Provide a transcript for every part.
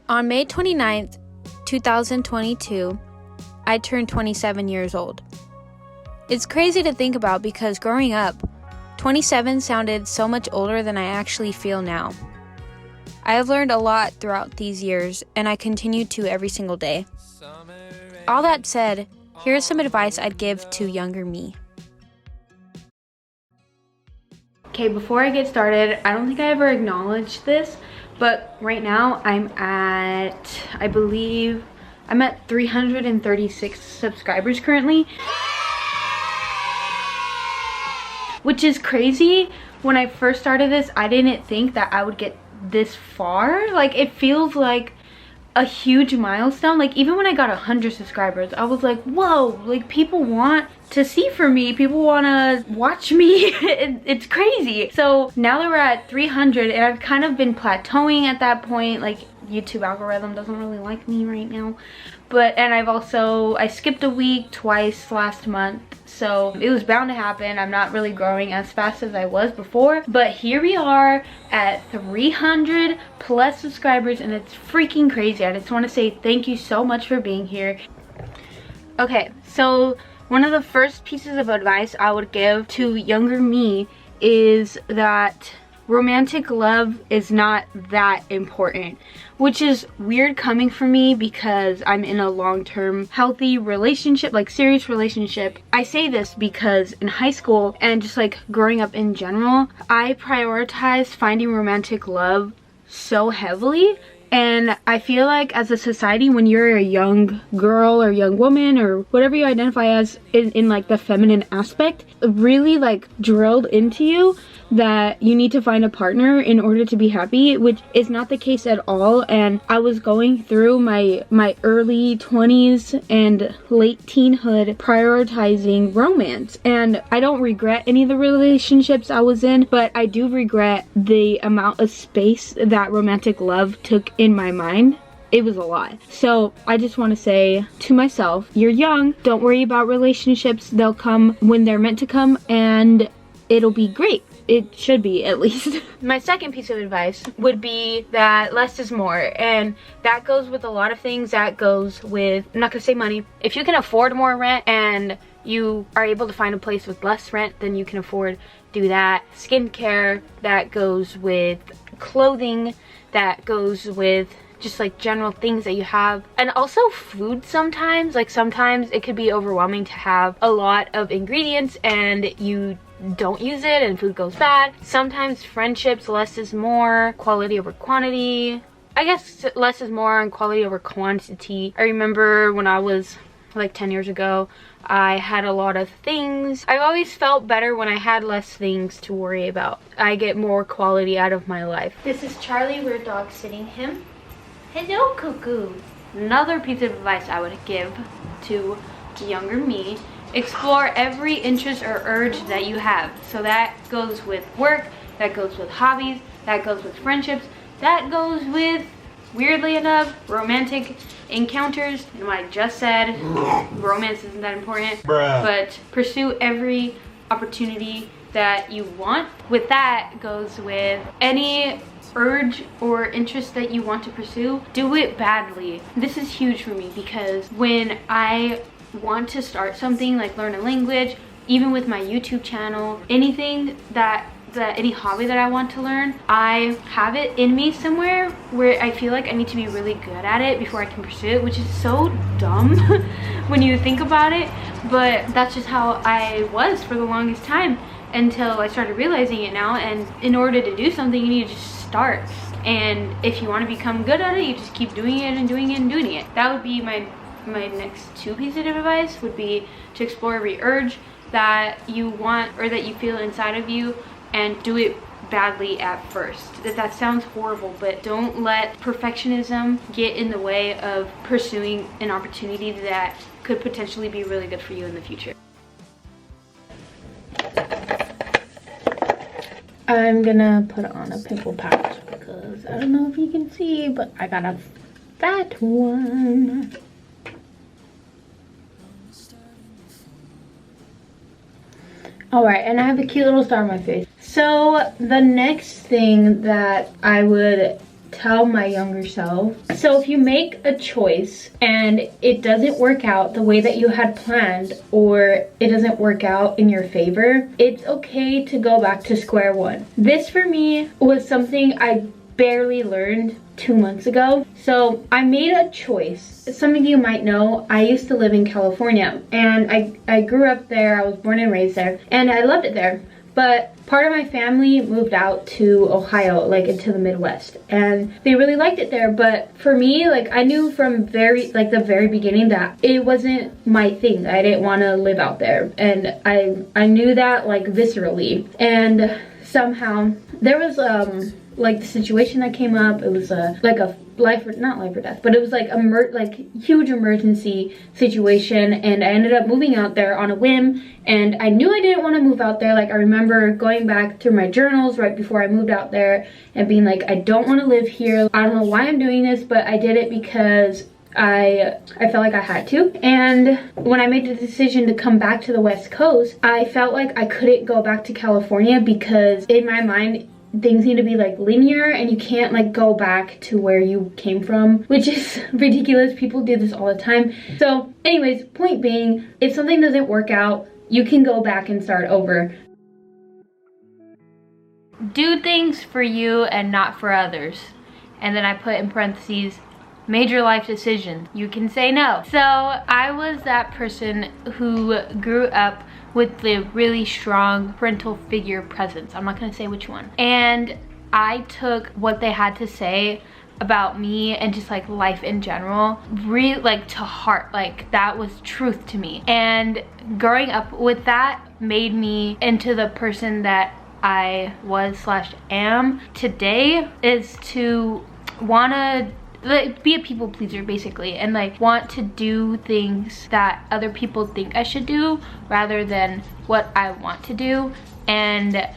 On May 29th, 2022, I turned 27 years old. It's crazy to think about because growing up, 27 sounded so much older than I actually feel now. I have learned a lot throughout these years, and I continue to every single day. All that said, here's some advice I'd give to younger me. Okay, before I get started, I don't think I ever acknowledged this, but right now I'm at 336 subscribers currently, which is crazy. When I first started this, I didn't think that I would get this far. Like, it feels like a huge milestone. Like, even when I got 100 subscribers, I was like, whoa, like, people want to see from me, people want to watch me. It's crazy. So now that we're at 300, and I've kind of been plateauing at that point, like, YouTube algorithm doesn't really like me right now, and I skipped a week twice last month, so it was bound to happen. I'm not really growing as fast as I was before, but here we are at 300 plus subscribers, and it's freaking crazy. I just want to say thank you so much for being here. Okay, so one of the first pieces of advice I would give to younger me is that romantic love is not that important, which is weird coming from me because I'm in a long-term healthy relationship, like serious relationship. I say this because in high school and just like growing up in general, I prioritized finding romantic love so heavily. And I feel like as a society, when you're a young girl or young woman or whatever you identify as in like the feminine aspect, really like drilled into you that you need to find a partner in order to be happy, which is not the case at all. And I was going through my early 20s and late teenhood prioritizing romance, and I don't regret any of the relationships I was in, but I do regret the amount of space that romantic love took in my mind. It was a lot. So I just want to say to myself, you're young, don't worry about relationships. They'll come when they're meant to come, and it'll be great. It should be, at least. My second piece of advice would be that less is more, and that goes with a lot of things. That goes with, I'm not gonna say money. If you can afford more rent and you are able to find a place with less rent, then you can afford do that. Skincare, that goes with clothing, that goes with just like general things that you have, and also food. Sometimes it could be overwhelming to have a lot of ingredients and you don't use it and food goes bad. Sometimes friendships, less is more, quality over quantity. I guess less is more and quality over quantity. I remember when I was like 10 years ago, I had a lot of things. I've always felt better when I had less things to worry about. I get more quality out of my life. This is Charlie, we're dog sitting him. Hello, Cuckoo. Another piece of advice I would give to younger me: explore every interest or urge that you have. So that goes with work, that goes with hobbies, that goes with friendships, that goes with, weirdly enough, romantic encounters. And what I just said, romance isn't that important, but pursue every opportunity that you want. With that goes with any urge or interest that you want to pursue, do it badly. This is huge for me because when I want to start something, like learn a language, even with my YouTube channel, anything any hobby that I want to learn, I have it in me somewhere where I feel like I need to be really good at it before I can pursue it, which is so dumb when you think about it, but that's just how I was for the longest time until I started realizing it now. And in order to do something, you need to just start, and if you want to become good at it, you just keep doing it and doing it and doing it. That would be my next two pieces of advice, would be to explore every urge that you want or that you feel inside of you, and do it badly at first. That sounds horrible, but don't let perfectionism get in the way of pursuing an opportunity that could potentially be really good for you in the future. I'm gonna put on a pimple patch because I don't know if you can see, but I got a fat one. Alright, and I have a cute little star on my face. So the next thing that I would tell my younger self. So if you make a choice and it doesn't work out the way that you had planned, or it doesn't work out in your favor, it's okay to go back to square one. This for me was something I barely learned 2 months ago. So I made a choice. Some of you might know, I used to live in California, and I grew up there. I was born and raised there, and I loved it there. But part of my family moved out to Ohio, like into the Midwest, and they really liked it there. But for me, like, I knew from the very beginning that it wasn't my thing. I didn't want to live out there, and I knew that, like, viscerally. And somehow there was like the situation that came up. It was like a not life or death, but it was like huge emergency situation, and I ended up moving out there on a whim. And I knew I didn't want to move out there. Like, I remember going back through my journals right before I moved out there and being like, I don't want to live here. I don't know why I'm doing this, but I did it because I felt like I had to. And when I made the decision to come back to the West Coast, I felt like I couldn't go back to California because in my mind things need to be like linear, and you can't like go back to where you came from, which is ridiculous. People do this all the time. So anyways, point being, if something doesn't work out, you can go back and start over. Do things for you and not for others. And then I put in parentheses, major life decisions. You can say no. So I was that person who grew up with the really strong parental figure presence. I'm not gonna say which one. And I took what they had to say about me and just like life in general really like to heart. Like, that was truth to me. And growing up with that made me into the person that I was / am today, is to wanna like be a people pleaser basically, and like want to do things that other people think I should do rather than what I want to do. And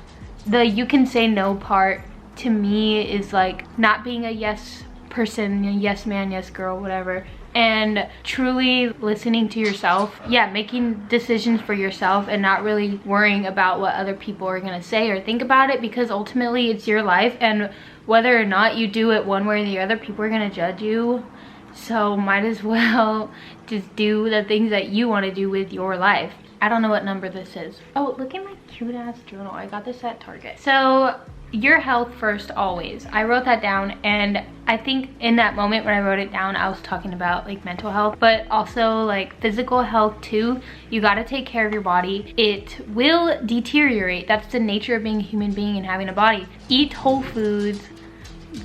the you can say no part to me is like not being a yes person, a yes man, yes girl, whatever, and truly listening to yourself. Yeah, making decisions for yourself and not really worrying about what other people are gonna say or think about it, because ultimately it's your life, and whether or not you do it one way or the other, people are gonna judge you. So might as well just do the things that you want to do with your life. I don't know what number this is. Oh, look at my cute ass journal. I got this at Target. So your health first always. I wrote that down, and I think in that moment when I wrote it down, I was talking about like mental health, but also like physical health too. You got to take care of your body. It will deteriorate. That's the nature of being a human being and having a body. Eat whole foods,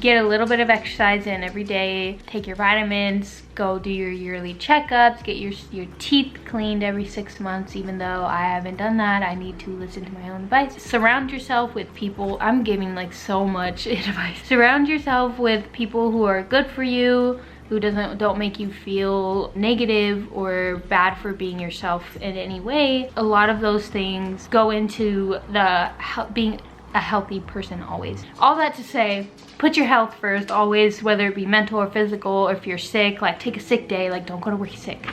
get a little bit of exercise in every day, take your vitamins, go do your yearly checkups, get your teeth cleaned every 6 months. Even though I haven't done that, I need to listen to my own advice. Surround yourself with people. I'm giving like so much advice. Surround yourself with people who are good for you, who don't make you feel negative or bad for being yourself in any way. A lot of those things go into the being a healthy person always. All that to say, put your health first always, whether it be mental or physical, or if you're sick, like take a sick day, like don't go to work sick.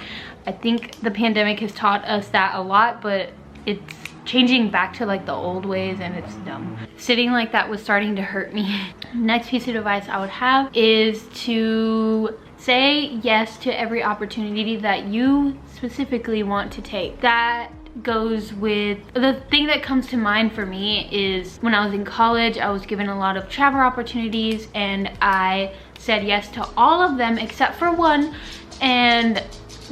I think the pandemic has taught us that a lot, but it's changing back to like the old ways, and it's dumb. Sitting like that was starting to hurt me. Next piece of advice I would have is to say yes to every opportunity that you specifically want to take. That goes with the thing that comes to mind for me is when I was in college, I was given a lot of travel opportunities, and I said yes to all of them except for one. And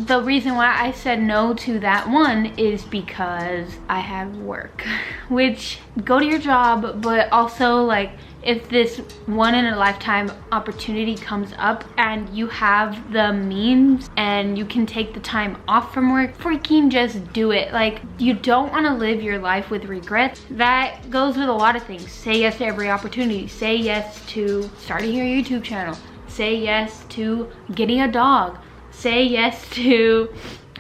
the reason why I said no to that one is because I have work. Which, go to your job, but also like if this one in a lifetime opportunity comes up and you have the means and you can take the time off from work, freaking just do it. Like, you don't want to live your life with regrets. That goes with a lot of things. Say yes to every opportunity. Say yes to starting your YouTube channel. Say yes to getting a dog. Say yes to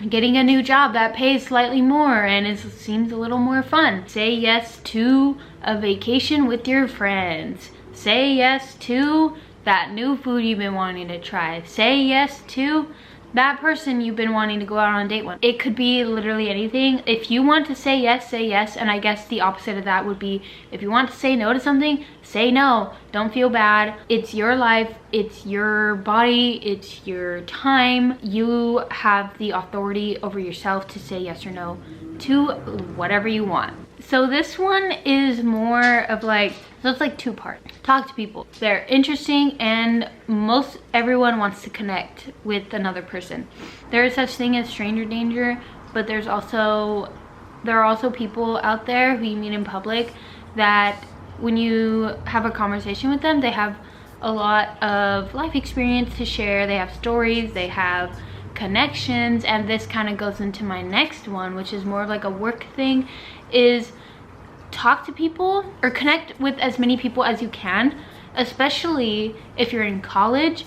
getting a new job that pays slightly more and it seems a little more fun. Say yes to a vacation with your friends. Say yes to that new food you've been wanting to try. Say yes to that person you've been wanting to go out on a date with. It could be literally anything. If you want to say yes, say yes. And I guess the opposite of that would be, if you want to say no to something, say no. Don't feel bad. It's your life, it's your body, it's your time. You have the authority over yourself to say yes or no to whatever you want. So this one is more of like, so it's like two parts. Talk to people. They're interesting, and most everyone wants to connect with another person. There is such thing as stranger danger, but there are also people out there who you meet in public that when you have a conversation with them, they have a lot of life experience to share. They have stories, they have connections, and this kind of goes into my next one, which is more of like a work thing, is talk to people or connect with as many people as you can, especially if you're in college.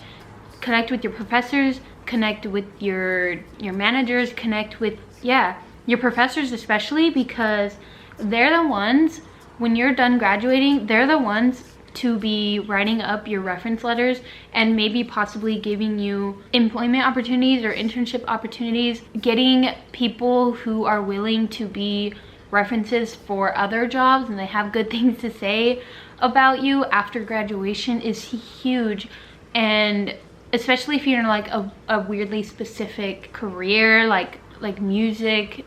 Connect with your professors, connect with your managers, connect with your professors, especially because they're the ones, when you're done graduating, they're the ones to be writing up your reference letters and maybe possibly giving you employment opportunities or internship opportunities. Getting people who are willing to be references for other jobs and they have good things to say about you after graduation is huge. And especially if you're in like a weirdly specific career like music,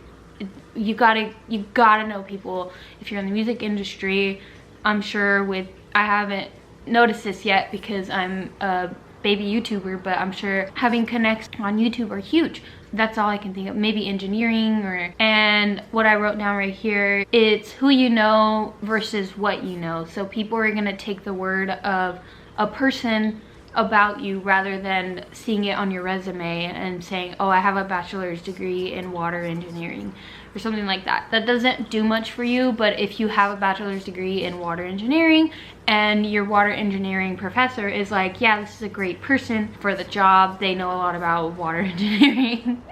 you gotta know people. If you're in the music industry, I'm sure I haven't noticed this yet because I'm a baby YouTuber, but I'm sure having connects on YouTube are huge. That's all I can think of. Maybe engineering and what I wrote down right here, it's who you know versus what you know. So people are gonna take the word of a person about you rather than seeing it on your resume and saying, oh, I have a bachelor's degree in water engineering or something like that. That doesn't do much for you, but if you have a bachelor's degree in water engineering and your water engineering professor is like, yeah, this is a great person for the job, they know a lot about water engineering,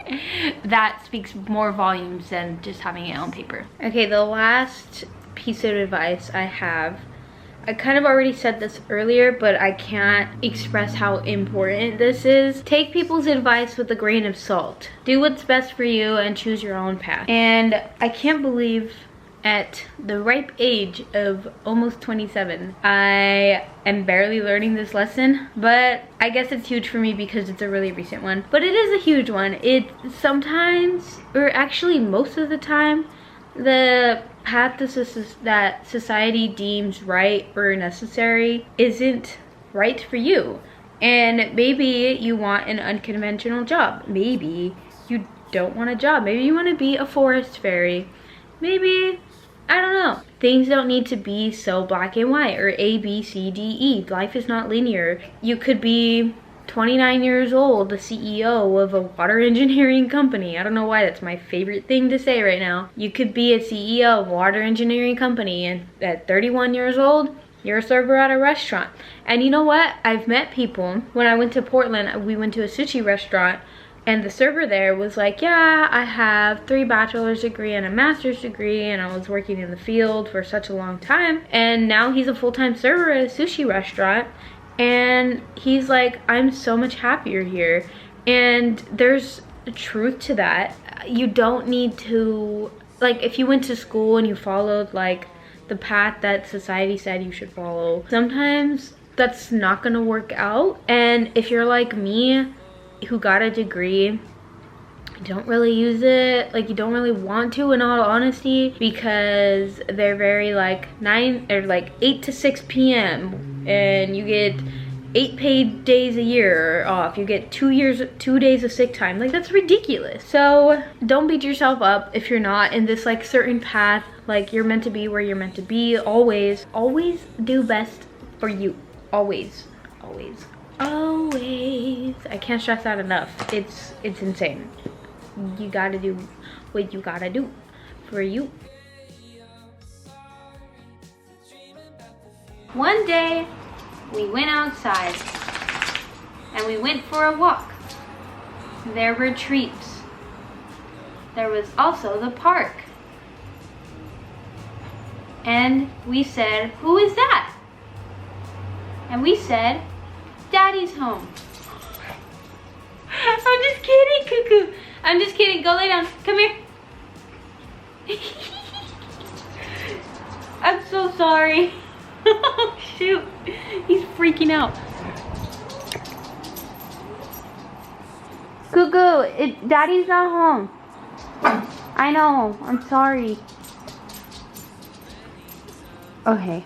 that speaks more volumes than just having it on paper. Okay, the last piece of advice I have, I kind of already said this earlier, but I can't express how important this is. Take people's advice with a grain of salt. Do what's best for you and choose your own path. And I can't believe at the ripe age of almost 27, I am barely learning this lesson, but I guess it's huge for me because it's a really recent one. But it is a huge one. It sometimes, or actually most of the time, the path that society deems right or necessary isn't right for you. And maybe you want an unconventional job. Maybe you don't want a job. Maybe you want to be a forest fairy. Maybe, I don't know. Things don't need to be so black and white or A, B, C, D, E. Life is not linear. You could be 29 years old, the CEO of a water engineering company. I don't know why that's my favorite thing to say right now. You could be a CEO of a water engineering company, and at 31 years old, you're a server at a restaurant. And you know what? I've met people. When I went to Portland, we went to a sushi restaurant, and the server there was like, yeah, I have 3 bachelor's degree and a master's degree, and I was working in the field for such a long time. And now he's a full-time server at a sushi restaurant. And he's like, I'm so much happier here. And there's truth to that. You don't need to, like, if you went to school and you followed like the path that society said you should follow, sometimes that's not gonna work out. And if you're like me, who got a degree, don't really use it, like you don't really want to, in all honesty, because they're very like 8 to 6 p.m. and you get 8 paid days a year off. You get 2 days of sick time. Like, that's ridiculous. So don't beat yourself up if you're not in this like certain path. Like, you're meant to be where you're meant to be. Always do best for you. Always. I can't stress that enough. It's insane. You gotta do what you gotta do for you. One day we went outside and we went for a walk. There were trees. There was also the park. And we said, who is that? And we said, Daddy's home. I'm just kidding, Cuckoo. I'm just kidding. Go lay down. Come here. I'm so sorry. Oh, shoot. He's freaking out. Cuckoo, Daddy's not home. I know. I'm sorry. Okay.